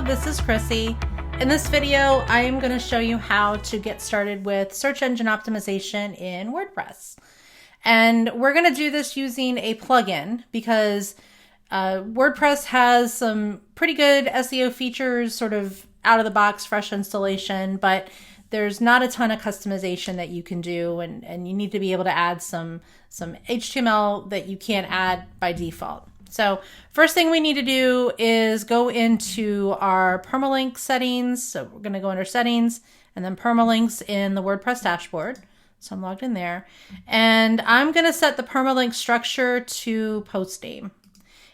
this is Chrissy. In this video, I am going to show you how to get started with search engine optimization in WordPress. And we're going to do this using a plugin because WordPress has some pretty good SEO features, sort of out of the box, fresh installation, but there's not a ton of customization that you can do, and you need to be able to add some HTML that you can't add by default. So first thing we need to do is go into our permalink settings. So we're going to go under settings and then permalinks in the WordPress dashboard. So I'm logged in there, and I'm going to set the permalink structure to post name.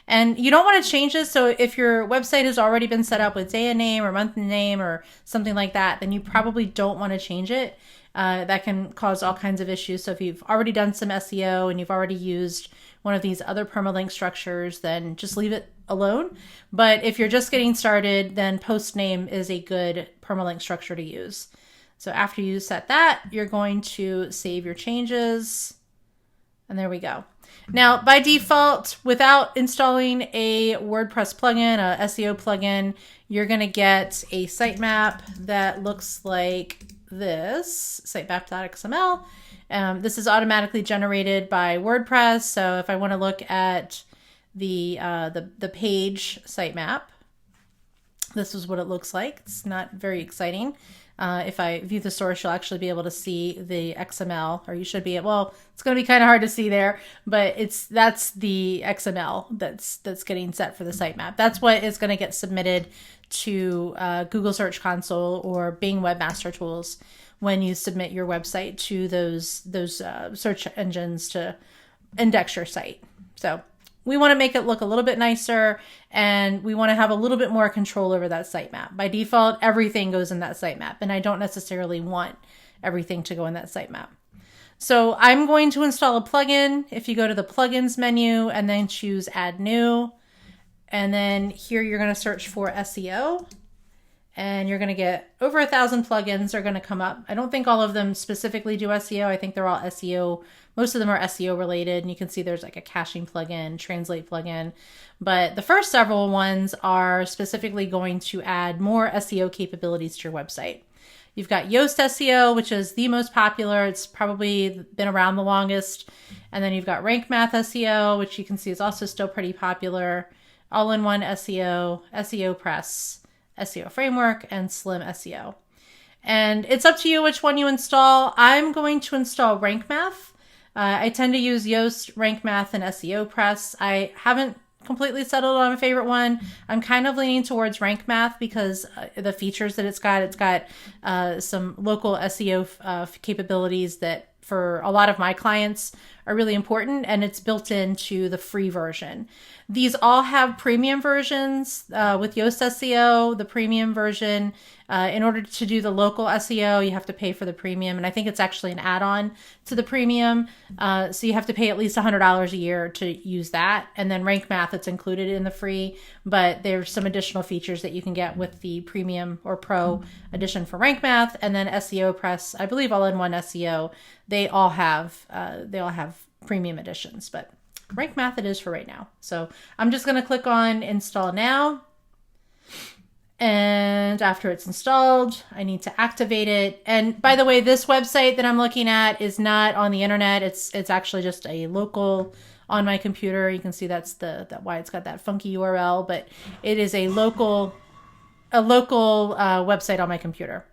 And you don't want to change this. So if your website has already been set up with day and name or month and name or something like that, then you probably don't want to change it. That can cause all kinds of issues. So if you've already done some SEO and you've already used one of these other permalink structures, then just leave it alone. But if you're just getting started, then post name is a good permalink structure to use. So after you set that, you're going to save your changes. And there we go. Now, by default, without installing a WordPress plugin, a SEO plugin, you're going to get a sitemap that looks like this, sitemap.xml. This is automatically generated by WordPress. So if I want to look at the page sitemap, this is what it looks like. It's not very exciting. If I view the source, you'll actually be able to see the XML, or you should be. Well, it's going to be kind of hard to see there, but that's the XML that's getting set for the sitemap. That's what is going to get submitted to Google Search Console or Bing Webmaster Tools when you submit your website to those search engines to index your site. So we want to make it look a little bit nicer, and we want to have a little bit more control over that sitemap. By default, everything goes in that sitemap, and I don't necessarily want everything to go in that sitemap. So I'm going to install a plugin. If you go to the plugins menu and then choose add new, and then here you're going to search for SEO, and you're going to get over 1,000 plugins are going to come up. I don't think all of them specifically do SEO. I think they're all SEO. Most of them are SEO related, and you can see there's like a caching plugin, translate plugin. But the first several ones are specifically going to add more SEO capabilities to your website. You've got Yoast SEO, which is the most popular. It's probably been around the longest. And then you've got Rank Math SEO, which you can see is also still pretty popular. All-in-one SEO, SEO Press, SEO Framework, and Slim SEO. And it's up to you which one you install. I'm going to install Rank Math. I tend to use Yoast, Rank Math, and SEO Press. I haven't completely settled on a favorite one. I'm kind of leaning towards Rank Math because the features that it's got some local SEO capabilities that for a lot of my clients are really important, and it's built into the free version. These all have premium versions. With Yoast SEO, the premium version, in order to do the local SEO, you have to pay for the premium. And I think it's actually an add-on to the premium. So you have to pay at least $100 a year to use that. And then Rank Math, it's included in the free, but there's some additional features that you can get with the premium or pro edition for Rank Math. And then SEO Press, I believe All-in-one SEO, they all have premium editions, but Rank Math it is for right now. So I'm just going to click on install now. And after it's installed, I need to activate it. And by the way, this website that I'm looking at is not on the internet. It's actually just a local on my computer. You can see that's why it's got that funky URL, but it is a local website on my computer.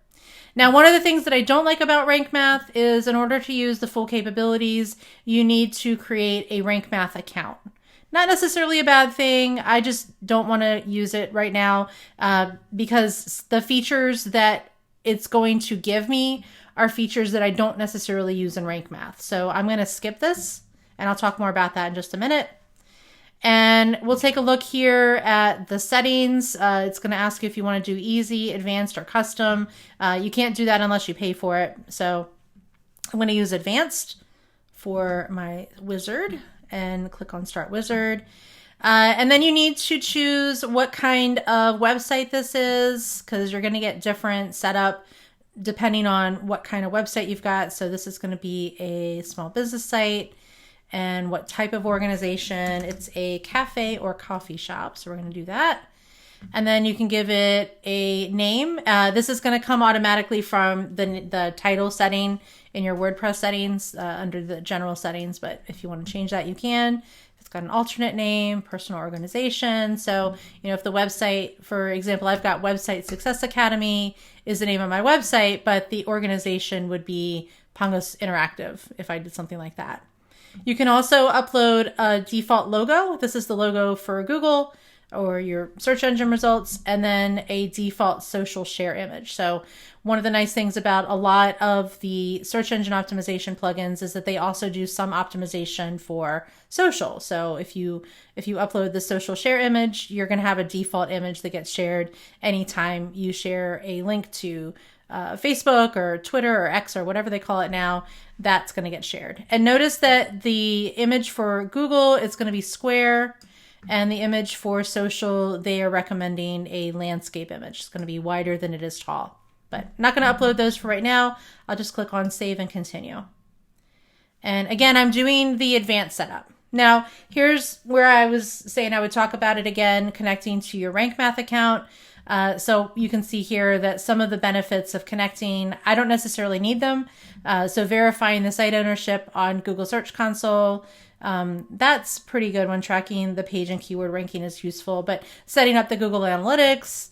Now, one of the things that I don't like about Rank Math is in order to use the full capabilities, you need to create a Rank Math account. Not necessarily a bad thing. I just don't want to use it right now because the features that it's going to give me are features that I don't necessarily use in Rank Math. So I'm going to skip this, and I'll talk more about that in just a minute. And we'll take a look here at the settings. It's going to ask you if you want to do easy, advanced, or custom. You can't do that unless you pay for it. So I'm going to use advanced for my wizard and click on Start Wizard. And then you need to choose what kind of website this is because you're going to get different setup depending on what kind of website you've got. So this is going to be a small business site. And what type of organization. It's a cafe or coffee shop. So we're going to do that. And then you can give it a name. This is going to come automatically from the title setting in your WordPress settings under the general settings. But if you want to change that, you can. It's got an alternate name, personal organization. So, if the website, for example, I've got Website Success Academy is the name of my website, but the organization would be Pongos Interactive if I did something like that. You can also upload a default logo. This is the logo for Google or your search engine results, and then a default social share image. So one of the nice things about a lot of the search engine optimization plugins is that they also do some optimization for social. So if you upload the social share image, you're going to have a default image that gets shared anytime you share a link to Facebook or Twitter or X or whatever they call it now. That's going to get shared. And notice that the image for Google is going to be square, and the image for social, they are recommending a landscape image. It's going to be wider than it is tall. But I'm not going to upload those for right now. I'll just click on Save and Continue. And again, I'm doing the advanced setup. Now, here's where I was saying I would talk about it again, connecting to your Rank Math account. So you can see here that some of the benefits of connecting, I don't necessarily need them. So verifying the site ownership on Google Search Console, that's pretty good when tracking the page and keyword ranking is useful. But setting up the Google Analytics,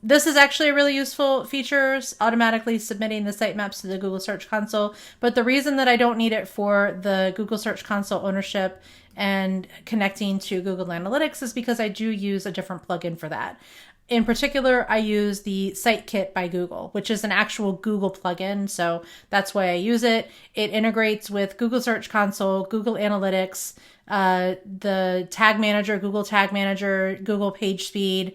this is actually a really useful feature, automatically submitting the sitemaps to the Google Search Console. But the reason that I don't need it for the Google Search Console ownership and connecting to Google Analytics is because I do use a different plugin for that. In particular, I use the Site Kit by Google, which is an actual Google plugin. So that's why I use it. It integrates with Google Search Console, Google Analytics, the Tag Manager, Google Tag Manager, Google Page Speed,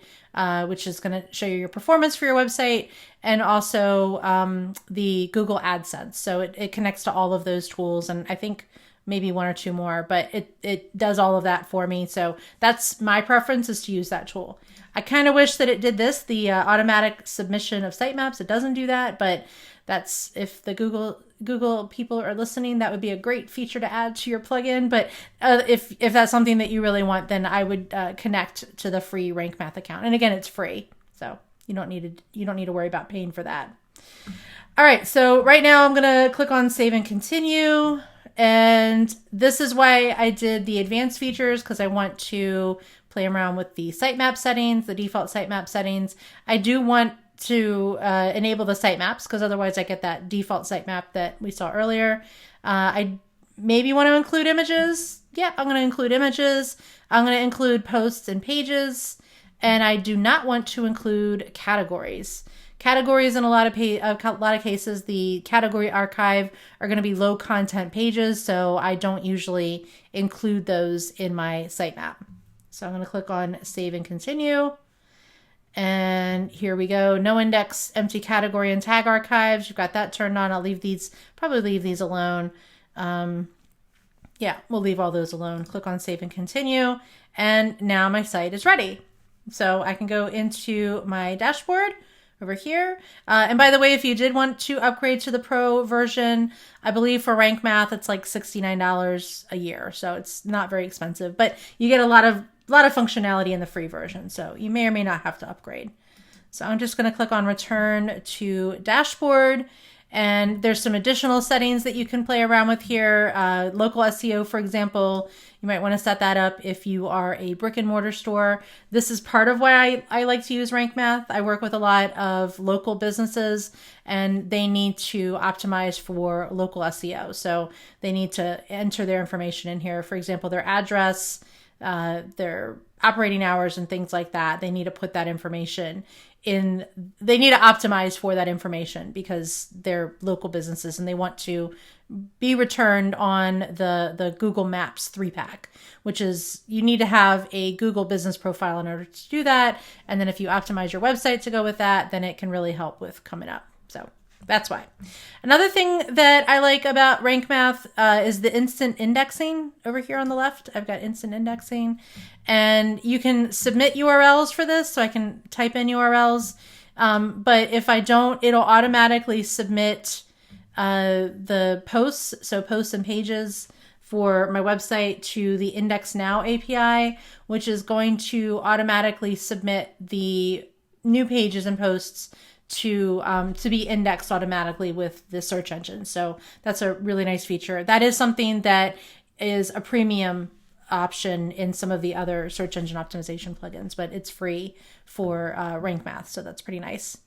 which is going to show you your performance for your website, and also the Google AdSense. So it connects to all of those tools, and I think maybe one or two more, but it does all of that for me. So that's my preference, is to use that tool. I kind of wish that it did this, the automatic submission of sitemaps. It doesn't do that, but that's, if the Google people are listening, that would be a great feature to add to your plugin. But if that's something that you really want, then I would connect to the free Rank Math account. And again, it's free, so you don't need to worry about paying for that. All right, so right now I'm gonna click on Save and Continue. And this is why I did the advanced features, because I want to play around with the sitemap settings, the default sitemap settings. I do want to enable the sitemaps, because otherwise I get that default sitemap that we saw earlier. I maybe want to include images. Yeah, I'm going to include images. I'm going to include posts and pages. And I do not want to include categories. Categories, in a lot of cases, the category archive are going to be low content pages, so I don't usually include those in my sitemap. So I'm going to click on Save and Continue. And here we go. No index, empty category, and tag archives. You've got that turned on. I'll probably leave these alone. Yeah, we'll leave all those alone. Click on Save and Continue. And now my site is ready. So I can go into my dashboard over here. And by the way, if you did want to upgrade to the Pro version, I believe for Rank Math, it's like $69 a year. So it's not very expensive, but you get a lot of functionality in the free version. So you may or may not have to upgrade. So I'm just going to click on Return to Dashboard. And there's some additional settings that you can play around with here. Local SEO, for example, you might want to set that up if you are a brick and mortar store. This is part of why I like to use Rank Math. I work with a lot of local businesses, and they need to optimize for local SEO. So they need to enter their information in here. For example, their address, their operating hours, and things like that. They need to put that information in. They need to optimize for that information because they're local businesses and they want to be returned on the Google Maps 3-pack, which is, you need to have a Google business profile in order to do that. And then if you optimize your website to go with that, then it can really help with coming up. So that's why. Another thing that I like about Rank Math is the instant indexing over here on the left. I've got instant indexing, and you can submit URLs for this. So I can type in URLs, but if I don't, it'll automatically submit the posts. So posts and pages for my website to the Index Now API, which is going to automatically submit the new pages and posts to be indexed automatically with the search engine. So that's a really nice feature. That is something that is a premium option in some of the other search engine optimization plugins, but it's free for Rank Math. So that's pretty nice.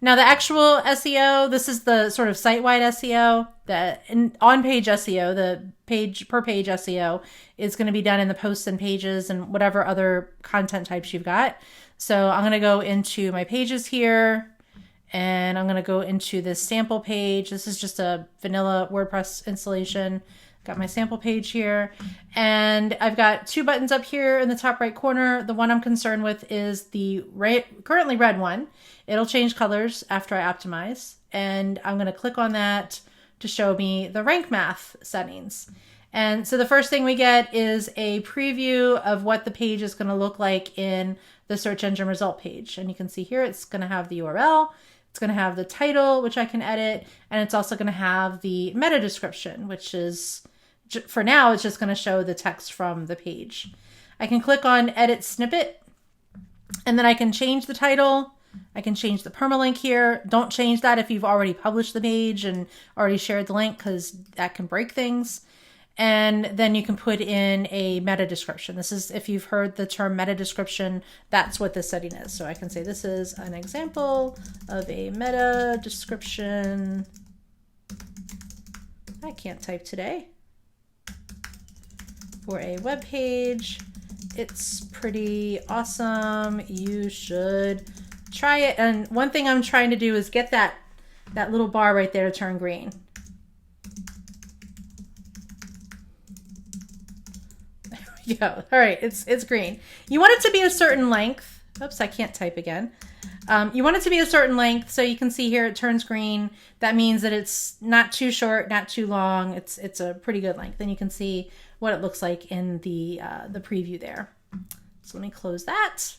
Now the actual SEO, this is the sort of site-wide SEO. The on-page SEO, the page per page SEO is going to be done in the posts and pages and whatever other content types you've got. So I'm going to go into my pages here and I'm going to go into this sample page. This is just a vanilla WordPress installation. Got my sample page here, and I've got two buttons up here in the top right corner. The one I'm concerned with is the currently red one. It'll change colors after I optimize, and I'm going to click on that to show me the rank math settings. And so the first thing we get is a preview of what the page is going to look like in the search engine result page. And you can see here it's going to have the URL. It's going to have the title, which I can edit, and it's also going to have the meta description, which is, for now, it's just going to show the text from the page. I can click on Edit Snippet, and then I can change the title. I can change the permalink here. Don't change that if you've already published the page and already shared the link, because that can break things. And then you can put in a meta description. This is, if you've heard the term meta description, that's what this setting is. So I can say this is an example of a meta description. I can't type today. For a web page. It's pretty awesome. You should try it. And one thing I'm trying to do is get that little bar right there to turn green. There we go. All right, it's green. You want it to be a certain length. Oops, I can't type again. You want it to be a certain length, so you can see here it turns green. That means that it's not too short, not too long. It's a pretty good length. And you can see what it looks like in the preview there. So let me close that.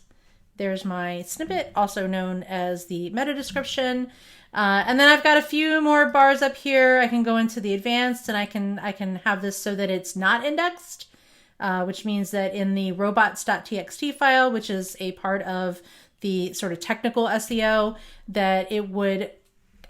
There's my snippet, also known as the meta description. And then I've got a few more bars up here. I can go into the advanced, and I can have this so that it's not indexed, which means that in the robots.txt file, which is a part of the sort of technical SEO, that it would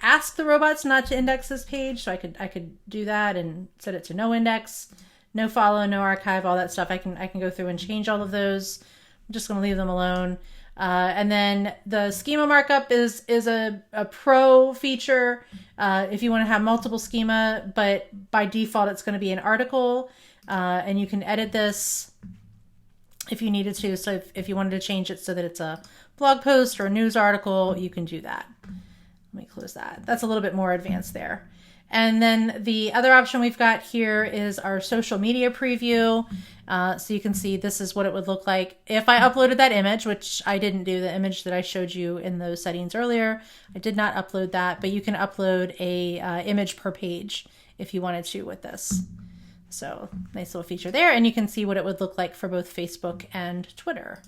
ask the robots not to index this page. So I could do that and set it to no index, no follow, no archive, all that stuff. I can go through and change all of those. I'm just going to leave them alone. And then the schema markup is a pro feature if you want to have multiple schema, but by default it's going to be an article, and you can edit this if you needed to. So if you wanted to change it so that it's a blog post or a news article, you can do that. Let me close that. That's a little bit more advanced there. And then the other option we've got here is our social media preview. So you can see this is what it would look like if I uploaded that image, which I didn't do, the image that I showed you in those settings earlier. I did not upload that, but you can upload a image per page if you wanted to with this. So nice little feature there. And you can see what it would look like for both Facebook and Twitter.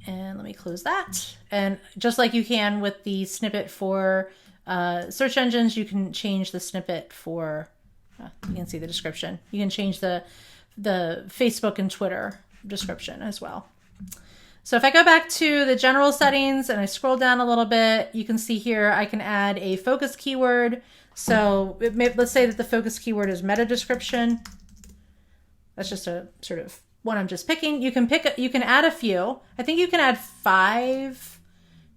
And let me close that. And just like you can with the snippet for search engines, you can change the snippet for, you can see the description. You can change the Facebook and Twitter description as well. So if I go back to the general settings and I scroll down a little bit, you can see here I can add a focus keyword. So let's say that the focus keyword is meta description. That's just a sort of one I'm just picking. You can add a few. I think you can add 5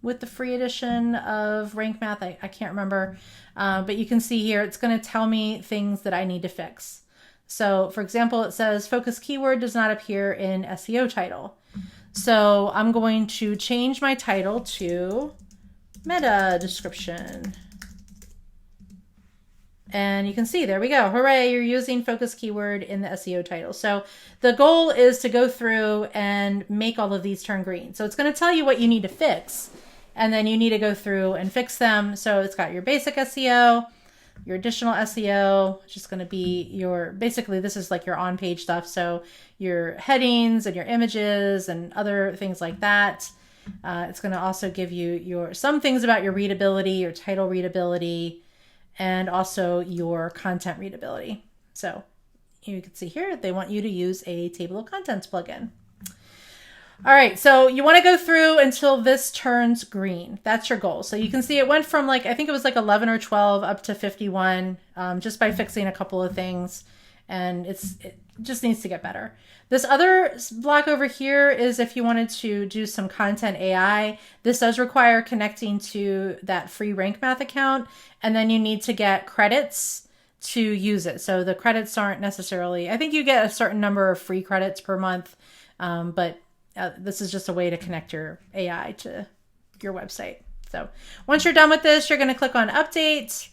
with the free edition of Rank Math. I can't remember, but you can see here it's going to tell me things that I need to fix. So for example, it says focus keyword does not appear in SEO title. So I'm going to change my title to meta description. And you can see, there we go. Hooray, you're using focus keyword in the SEO title. So the goal is to go through and make all of these turn green. So it's going to tell you what you need to fix, and then you need to go through and fix them. So it's got your basic SEO, your additional SEO, which is going to be your, basically this is like your on-page stuff. So your headings and your images and other things like that. It's going to also give you some things about your readability, your title readability, and also your content readability. So, you can see here, they want you to use a table of contents plugin. All right, so you want to go through until this turns green. That's your goal. So you can see it went from like, I think it was like 11 or 12 up to 51 just by fixing a couple of things. And it just needs to get better. This other block over here is if you wanted to do some content AI. This does require connecting to that free Rank Math account, and then you need to get credits to use it. So the credits aren't necessarily, I think you get a certain number of free credits per month, but this is just a way to connect your AI to your website. So once you're done with this, you're going to click on update.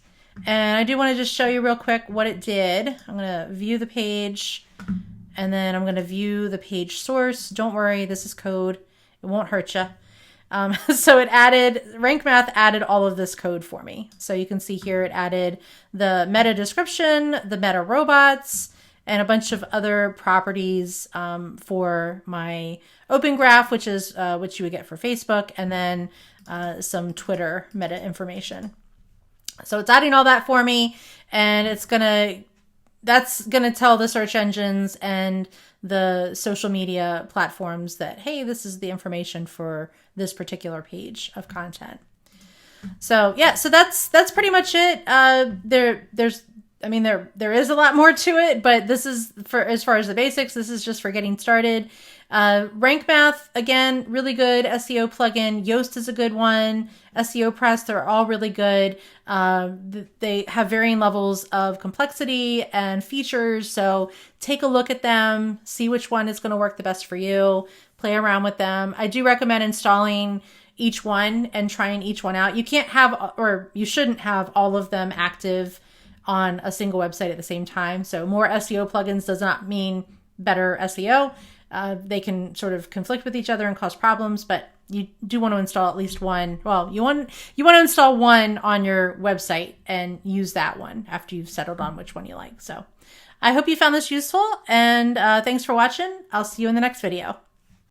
And I do want to just show you real quick what it did. I'm going to view the page, and then I'm going to view the page source. Don't worry, this is code. It won't hurt you. So it added, Rank Math added all of this code for me. So you can see here it added the meta description, the meta robots, and a bunch of other properties for my open graph, which is what you would get for Facebook, and then some Twitter meta information. So it's adding all that for me, and that's gonna tell the search engines and the social media platforms that, hey, this is the information for this particular page of content. So yeah, so that's pretty much it. There is a lot more to it, but this is for as far as the basics. This is just for getting started. Rank Math, again, really good SEO plugin. Yoast is a good one. SEO Press, they're all really good. They have varying levels of complexity and features, so take a look at them, see which one is going to work the best for you, play around with them. I do recommend installing each one and trying each one out. You can't have, or you shouldn't have all of them active on a single website at the same time. So more SEO plugins does not mean better SEO. They can sort of conflict with each other and cause problems, but you do want to install at least one. Well, you want to install one on your website and use that one after you've settled on which one you like. So I hope you found this useful, and thanks for watching. I'll see you in the next video.